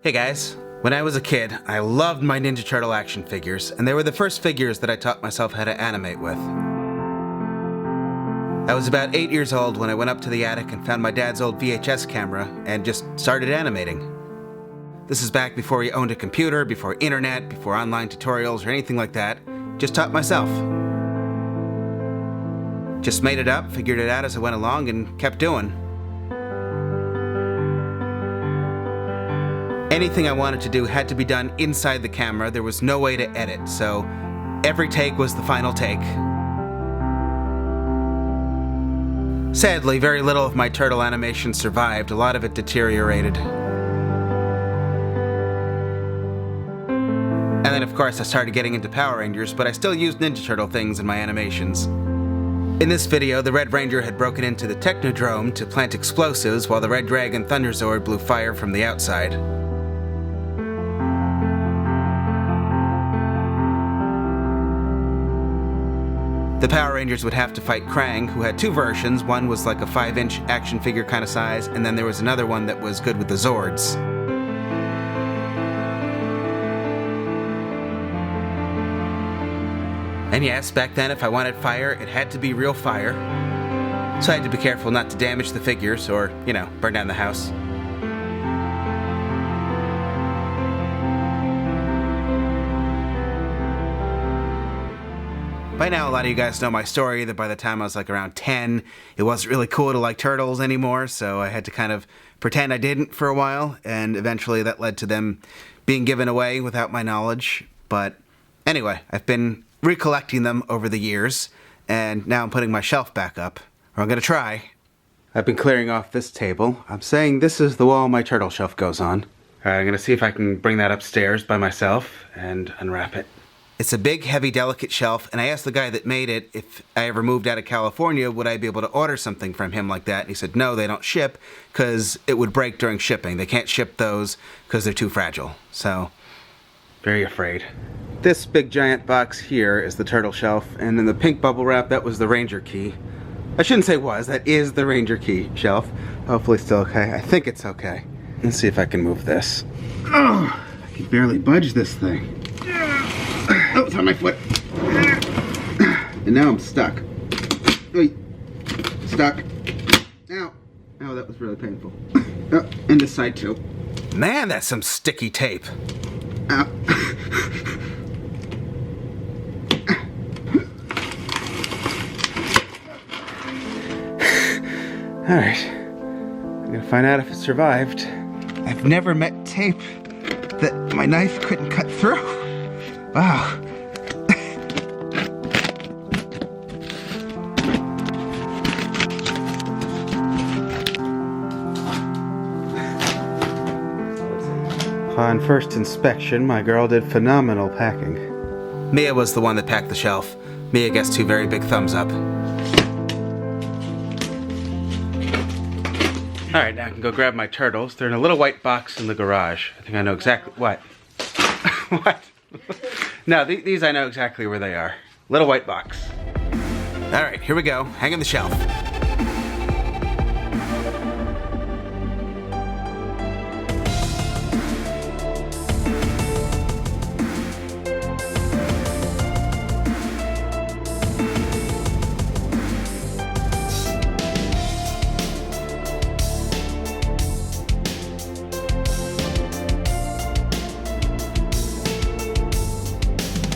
Hey guys, when I was a kid, I loved my Ninja Turtle action figures, and they were the first figures that I taught myself how to animate with. I was about 8 years old when I went up to the attic and found my dad's old VHS camera and just started animating. This is back before he owned a computer, before internet, before online tutorials or anything like that. Just taught myself. Just made it up, figured it out as I went along, and kept doing. Anything I wanted to do had to be done inside the camera. There was no way to edit, so every take was the final take. Sadly, very little of my turtle animation survived. A lot of it deteriorated. And then, of course, I started getting into Power Rangers, but I still used Ninja Turtle things in my animations. In this video, the Red Ranger had broken into the Technodrome to plant explosives while the Red Dragon Thunder Zord blew fire from the outside. The Power Rangers would have to fight Krang, who had two versions. One was like a 5-inch action figure kind of size, and then there was another one that was good with the Zords. And yes, back then if I wanted fire, it had to be real fire. So I had to be careful not to damage the figures or, burn down the house. By now, a lot of you guys know my story, that by the time I was like around 10, it wasn't really cool to like turtles anymore, so I had to kind of pretend I didn't for a while, and eventually that led to them being given away without my knowledge. But anyway, I've been recollecting them over the years, and now I'm putting my shelf back up, or I'm gonna try. I've been clearing off this table. I'm saying this is the wall my turtle shelf goes on. I'm gonna see if I can bring that upstairs by myself and unwrap it. It's a big, heavy, delicate shelf, and I asked the guy that made it if I ever moved out of California, would I be able to order something from him like that? And he said, no, they don't ship, because it would break during shipping. They can't ship those because they're too fragile. So, very afraid. This big giant box here is the turtle shelf, and in the pink bubble wrap, that was the Ranger key. I shouldn't say was, that is the Ranger key shelf. Hopefully still okay. I think it's okay. Let's see if I can move this. Oh, I can barely budge this thing. Oh, it's on my foot. And now I'm stuck. Wait. Stuck. Ow. Oh, that was really painful. Oh, and this side too. Man, that's some sticky tape. Ow. Alright. I'm gonna find out if it survived. I've never met tape that my knife couldn't cut through. Wow. Upon first inspection, my girl did phenomenal packing. Mia was the one that packed the shelf. Mia gets 2 very big thumbs up. Alright, now I can go grab my turtles. They're in a little white box in the garage. I think I know exactly what. What? No, these I know exactly where they are. Little white box. Alright, here we go. Hang on the shelf.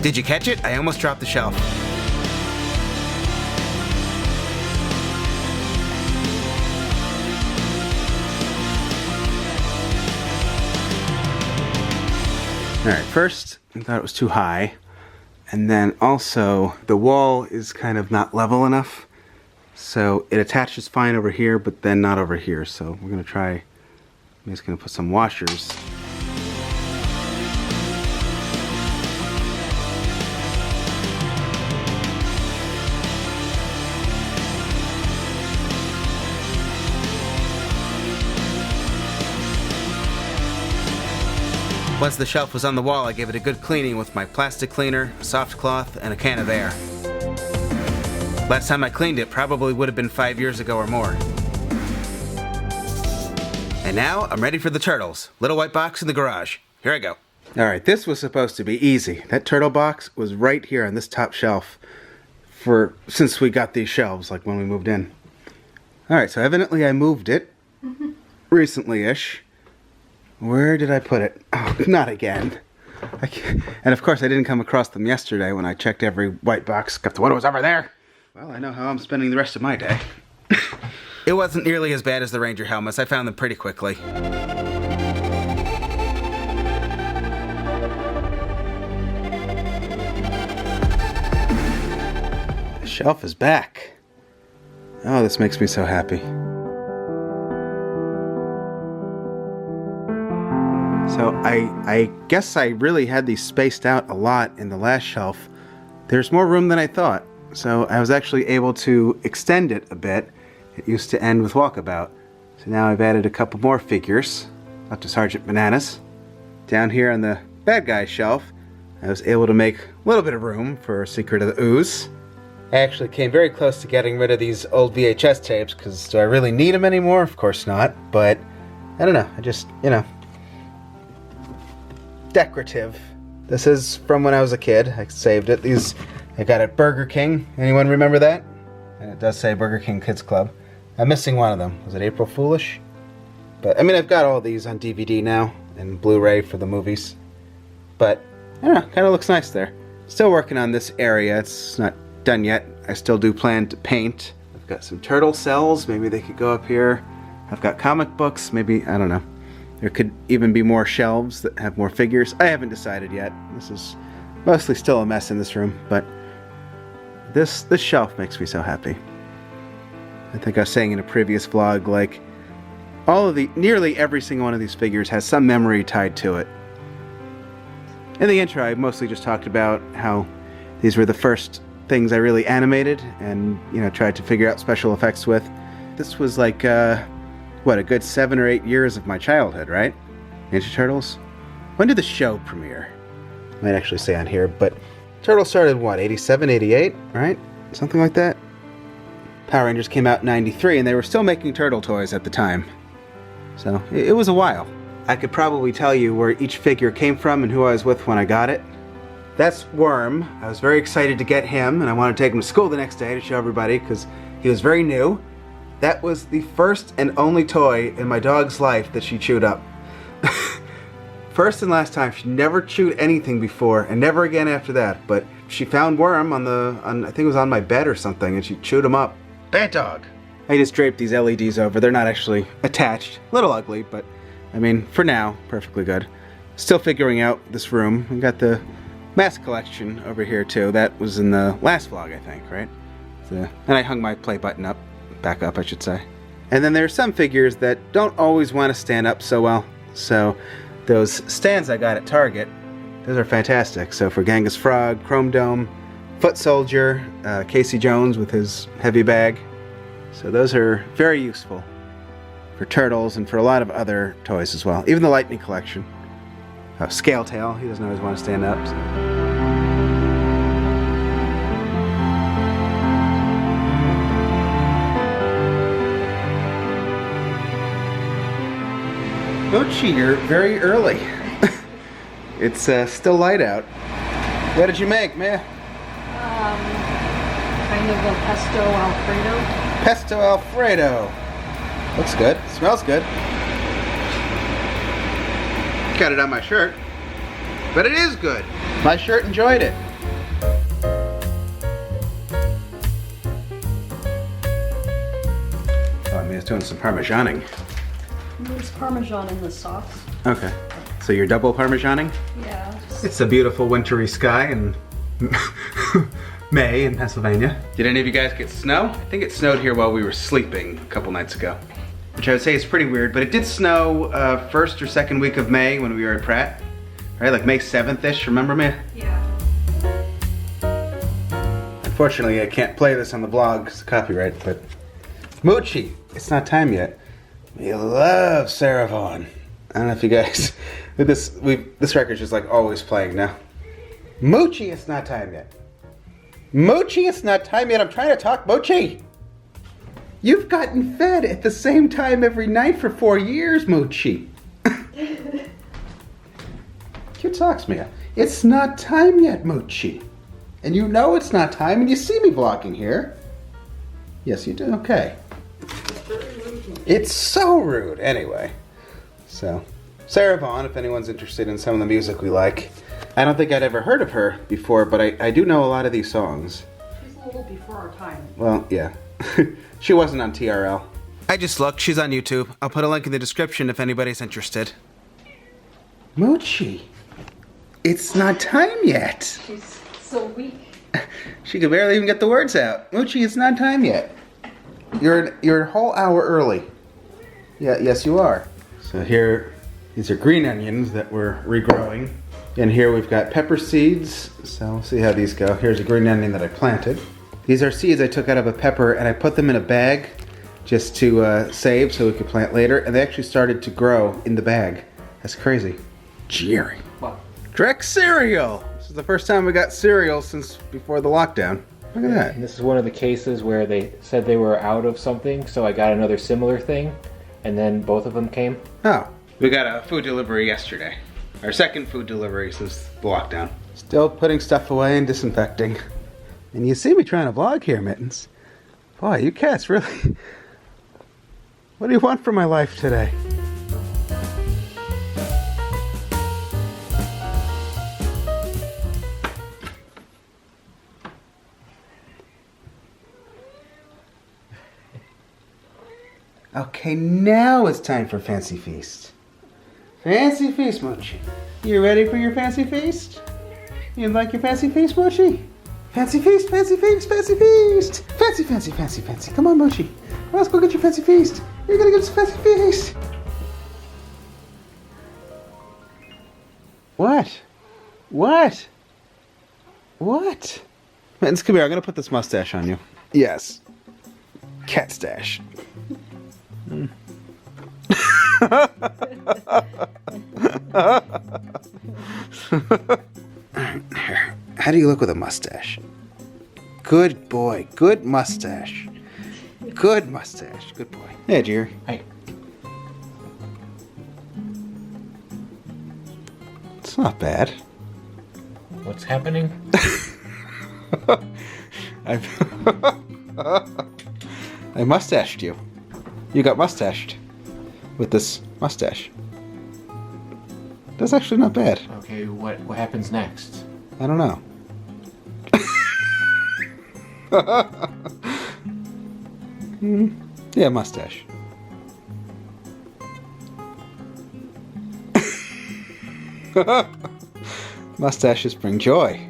Did you catch it? I almost dropped the shelf. Alright, first I thought it was too high, and then also the wall is kind of not level enough, so it attaches fine over here, but then not over here. So we're gonna try, I'm just gonna put some washers. Once the shelf was on the wall, I gave it a good cleaning with my plastic cleaner, a soft cloth, and a can of air. Last time I cleaned it probably would have been 5 years ago or more. And now I'm ready for the turtles. Little white box in the garage. Here I go. Alright, this was supposed to be easy. That turtle box was right here on this top shelf since we got these shelves, like when we moved in. Alright, so evidently I moved it recently-ish. Where did I put it? Oh, not again. And of course I didn't come across them yesterday when I checked every white box except the one that was over there. Well, I know how I'm spending the rest of my day. It wasn't nearly as bad as the Ranger helmets. I found them pretty quickly. The shelf is back. Oh, this makes me so happy. So I guess I really had these spaced out a lot in the last shelf. There's more room than I thought. So I was actually able to extend it a bit. It used to end with Walkabout. So now I've added a couple more figures up to Sergeant Bananas. Down here on the bad guy shelf, I was able to make a little bit of room for Secret of the Ooze. I actually came very close to getting rid of these old VHS tapes, because do I really need them anymore? Of course not, but I don't know. I just, decorative. This is from when I was a kid. I saved it. These I got at Burger King. Anyone remember that? And it does say Burger King Kids Club. I'm missing one of them. Was it April Foolish? But I mean, I've got all these on DVD now and Blu-ray for the movies. But I don't know, kind of looks nice there. Still working on this area. It's not done yet. I still do plan to paint. I've got some turtle cells. Maybe they could go up here. I've got comic books. Maybe, I don't know. There could even be more shelves that have more figures. I haven't decided yet. This is mostly still a mess in this room, but this shelf makes me so happy. I think I was saying in a previous vlog, like, nearly every single one of these figures has some memory tied to it. In the intro, I mostly just talked about how these were the first things I really animated and, tried to figure out special effects with. This was like, a good 7 or 8 years of my childhood, right? Ninja Turtles? When did the show premiere? I might actually say on here, but Turtles started, 87, 88, right? Something like that? Power Rangers came out in 93, and they were still making turtle toys at the time. So, it was a while. I could probably tell you where each figure came from and who I was with when I got it. That's Worm. I was very excited to get him, and I wanted to take him to school the next day to show everybody, because he was very new. That was the first and only toy in my dog's life that she chewed up. First and last time. She never chewed anything before, and never again after that. But she found Worm I think it was on my bed or something, and she chewed him up. Bad dog. I just draped these LEDs over. They're not actually attached. A little ugly, but I mean, for now, perfectly good. Still figuring out this room. We got the mask collection over here too. That was in the last vlog, I think, right? And I hung my play button up. Back up, I should say. And then there are some figures that don't always want to stand up so well. So those stands I got at Target, those are fantastic. So for Genghis Frog, Chrome Dome, Foot Soldier, Casey Jones with his heavy bag. So those are very useful for turtles and for a lot of other toys as well. Even the Lightning collection. Scale Tail, he doesn't always want to stand up. So. Mochi, you're very early. It's still light out. What did you make, Mia? Kind of a pesto alfredo. Pesto alfredo. Looks good. Smells good. Got it on my shirt. But it is good. My shirt enjoyed it. Oh, Mia's doing some parmesaning. There's Parmesan in the sauce. Okay. So you're double Parmesaning? Yeah. It's a beautiful wintry sky in May in Pennsylvania. Did any of you guys get snow? I think it snowed here while we were sleeping a couple nights ago. Which I would say is pretty weird, but it did snow first or second week of May when we were at Pratt. Right, like May 7th-ish, remember me? Yeah. Unfortunately, I can't play this on the vlog because of copyright, but... Mochi! It's not time yet. We love Sarah Vaughan. I don't know if you guys... this record's just like always playing now. Mochi, it's not time yet. Mochi, it's not time yet. I'm trying to talk, Mochi! You've gotten fed at the same time every night for 4 years, Moochie. Cute socks, Mia. It's not time yet, Moochie. And you know it's not time, and you see me vlogging here. Yes, you do. Okay. It's so rude. Anyway, so Sarah Vaughan, if anyone's interested in some of the music we like. I don't think I'd ever heard of her before, but I do know a lot of these songs. She's a little before our time. Well, yeah. She wasn't on TRL. I just looked. She's on YouTube. I'll put a link in the description if anybody's interested. Moochie, it's not time yet. She's so weak. She could barely even get the words out. Moochie, it's not time yet. You're a whole hour early. Yeah, yes you are. So here, these are green onions that we're regrowing. And here we've got pepper seeds. So we'll see how these go. Here's a green onion that I planted. These are seeds I took out of a pepper and I put them in a bag just to save so we could plant later. And they actually started to grow in the bag. That's crazy. Jerry. What? Drex cereal. This is the first time we got cereal since before the lockdown. Look at that. And this is one of the cases where they said they were out of something, so I got another similar thing, and then both of them came. Oh, we got a food delivery yesterday. Our second food delivery since the lockdown. Still putting stuff away and disinfecting. And you see me trying to vlog here, Mittens. Boy, you cats really... What do you want from my life today? Okay, now it's time for Fancy Feast. Fancy Feast, Mochi. You ready for your Fancy Feast? You like your Fancy Feast, Mochi? Fancy Feast, Fancy Feast, Fancy Feast! Fancy, fancy, fancy, fancy. Come on, Mochi. Let's go get your Fancy Feast. You're gonna get some Fancy Feast. What? What? What? Mittens, come here. I'm gonna put this mustache on you. Yes. Cat stash. How do you look with a mustache? Good boy. Good mustache. Good mustache. Good boy. Hey, Jerry. Hey. It's not bad. What's happening? I mustached you. You got mustached with this mustache. That's actually not bad. Okay, what happens next? I don't know. Yeah, mustache. Mustaches bring joy.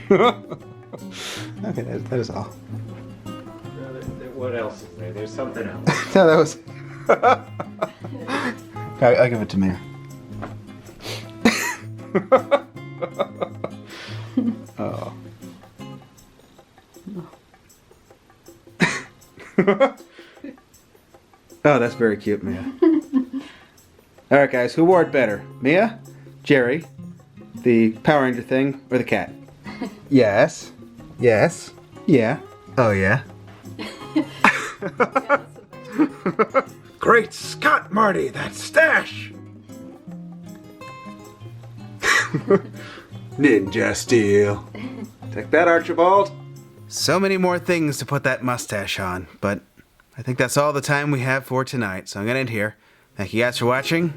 Okay, that is all. What else is there? There's something else. No, that was... I'll give it to Mia. Oh. Oh, that's very cute, Mia. Alright guys, who wore it better? Mia? Jerry? The Power Ranger thing? Or the cat? Yes. Yes. Yeah. Oh yeah. Great Scott, Marty, that stash! Ninja steel. Take that, Archibald. So many more things to put that mustache on, but I think that's all the time we have for tonight, so I'm gonna end here. Thank you guys for watching.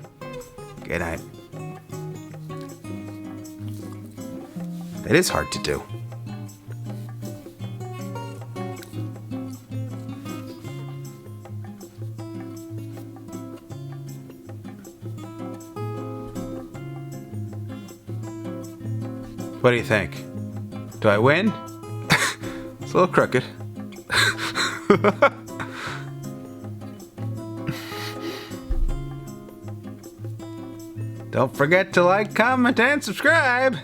Good night. It is hard to do. What do you think? Do I win? It's a little crooked. Don't forget to like, comment, and subscribe.